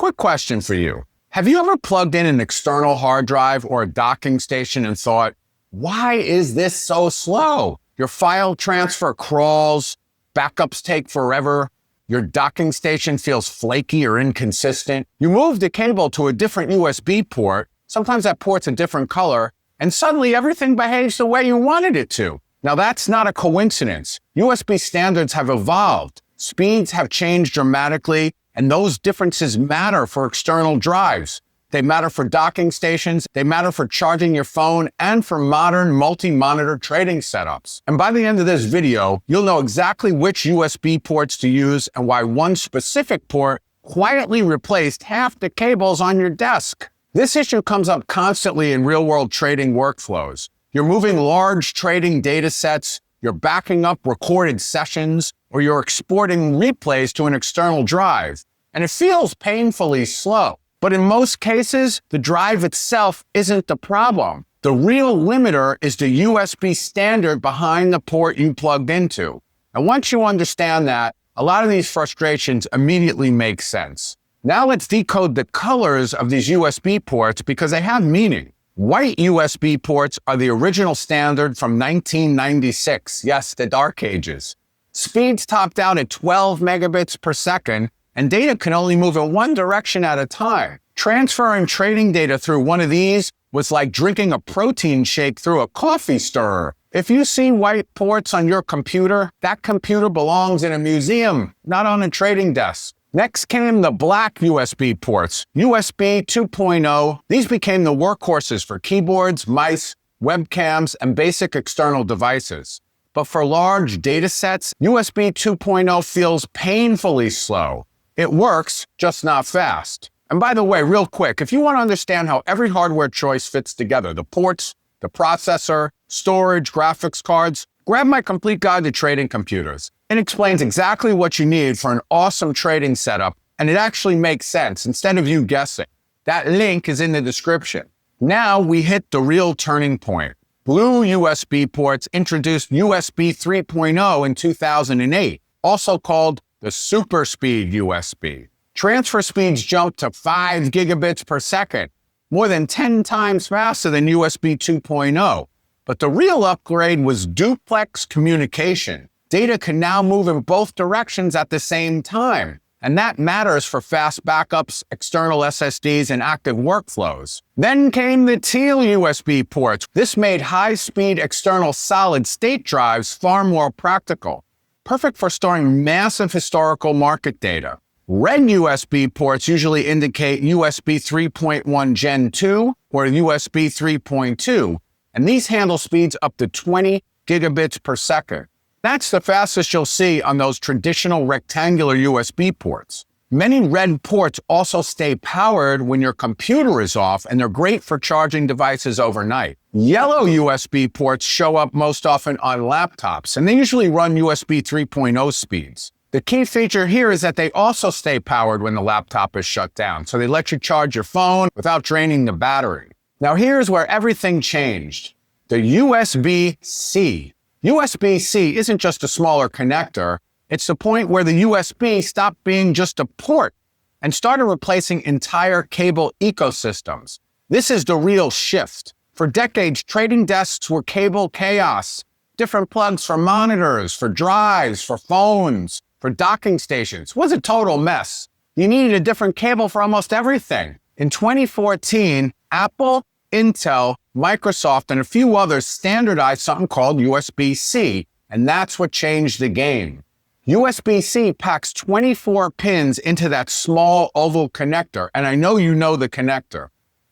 Quick question for you. Have you ever plugged in an external hard drive or a docking station and thought, why is this so slow? Your file transfer crawls, backups take forever, your docking station feels flaky or inconsistent. You move the cable to a different USB port, sometimes that port's a different color, and suddenly everything behaves the way you wanted it to. Now that's not a coincidence. USB standards have evolved. Speeds have changed dramatically, and those differences matter for external drives. They matter for docking stations, they matter for charging your phone, and for modern multi-monitor trading setups. And by the end of this video, you'll know exactly which USB ports to use and why one specific port quietly replaced half the cables on your desk. This issue comes up constantly in real-world trading workflows. You're moving large trading data sets, you're backing up recorded sessions, or you're exporting replays to an external drive, and it feels painfully slow. But in most cases, the drive itself isn't the problem. The real limiter is the USB standard behind the port you plugged into. And once you understand that, a lot of these frustrations immediately make sense. Now let's decode the colors of these USB ports because they have meaning. White USB ports are the original standard from 1996. Yes, the dark ages. Speeds topped out at 12 megabits per second, and data can only move in one direction at a time. Transferring trading data through one of these was like drinking a protein shake through a coffee stirrer. If you see white ports on your computer, that computer belongs in a museum, not on a trading desk. Next came the black USB ports, USB 2.0. These became the workhorses for keyboards, mice, webcams, and basic external devices. But for large data sets, USB 2.0 feels painfully slow. It works, just not fast. And by the way, real quick, if you want to understand how every hardware choice fits together, the ports, the processor, storage, graphics cards, grab my complete guide to trading computers. It explains exactly what you need for an awesome trading setup, and it actually makes sense instead of you guessing. That link is in the description. Now we hit the real turning point. Blue USB ports introduced USB 3.0 in 2008, also called the super speed USB. Transfer speeds jumped to 5 gigabits per second, more than 10 times faster than USB 2.0. But the real upgrade was duplex communication. Data can now move in both directions at the same time, and that matters for fast backups, external SSDs, and active workflows. Then came the teal USB ports. This made high-speed external solid-state drives far more practical, perfect for storing massive historical market data. Red USB ports usually indicate USB 3.1 Gen 2 or USB 3.2, and these handle speeds up to 20 gigabits per second. That's the fastest you'll see on those traditional rectangular USB ports. Many red ports also stay powered when your computer is off, and they're great for charging devices overnight. Yellow USB ports show up most often on laptops, and they usually run USB 3.0 speeds. The key feature here is that they also stay powered when the laptop is shut down, so they let you charge your phone without draining the battery. Now here's where everything changed. The USB-C. USB-C isn't just a smaller connector, it's the point where the USB stopped being just a port and started replacing entire cable ecosystems. This is the real shift. For decades, trading desks were cable chaos. Different plugs for monitors, for drives, for phones, for docking stations. It was a total mess. You needed a different cable for almost everything. In 2014, Apple, Intel, Microsoft, and a few others standardized something called USB-C, and that's what changed the game. USB-C packs 24 pins into that small oval connector, and I know you know the connector.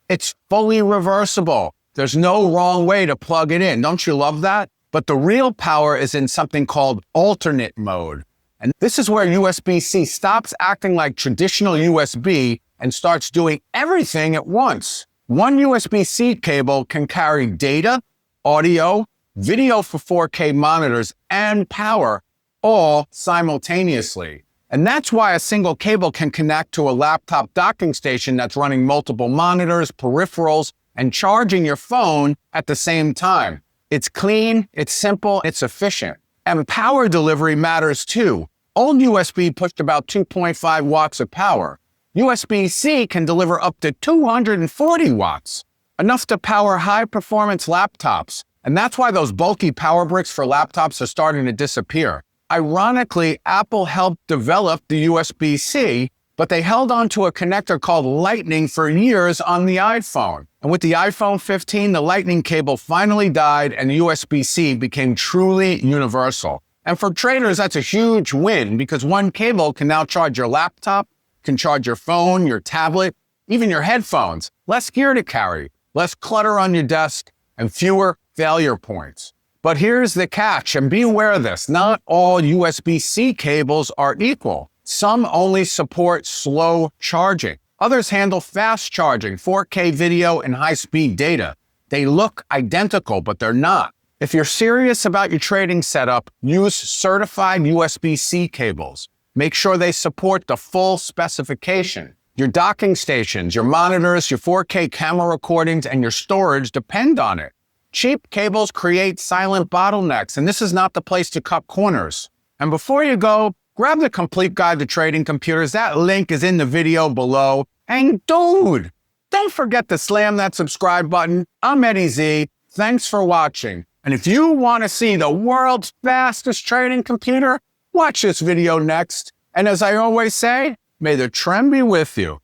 It's fully reversible. There's no wrong way to plug it in. Don't you love that? But the real power is in something called alternate mode. And this is where USB-C stops acting like traditional USB and starts doing everything at once. One USB-C cable can carry data, audio, video for 4K monitors, and power all simultaneously. And that's why a single cable can connect to a laptop docking station that's running multiple monitors, peripherals, and charging your phone at the same time. It's clean, it's simple, it's efficient. And power delivery matters too. Old USB pushed about 2.5 watts of power. USB-C can deliver up to 240 watts, enough to power high-performance laptops. And that's why those bulky power bricks for laptops are starting to disappear. Ironically, Apple helped develop the USB-C, but they held on to a connector called Lightning for years on the iPhone. And with the iPhone 15, the Lightning cable finally died and the USB-C became truly universal. And for traders, that's a huge win because one cable can now charge your laptop, can charge your phone, your tablet, even your headphones. Less gear to carry, less clutter on your desk, and fewer failure points. But here's the catch, and be aware of this. Not all USB-C cables are equal. Some only support slow charging. Others handle fast charging, 4K video, and high-speed data. They look identical, but they're not. If you're serious about your trading setup, use certified USB-C cables. Make sure they support the full specification. Your docking stations, your monitors, your 4K camera recordings, and your storage depend on it. Cheap cables create silent bottlenecks, and this is not the place to cut corners. And before you go, grab the complete guide to trading computers. That link is in the video below. And dude, don't forget to slam that subscribe button. I'm Eddie Z. Thanks for watching. And if you want to see the world's fastest trading computer, watch this video next. And as I always say, may the trend be with you.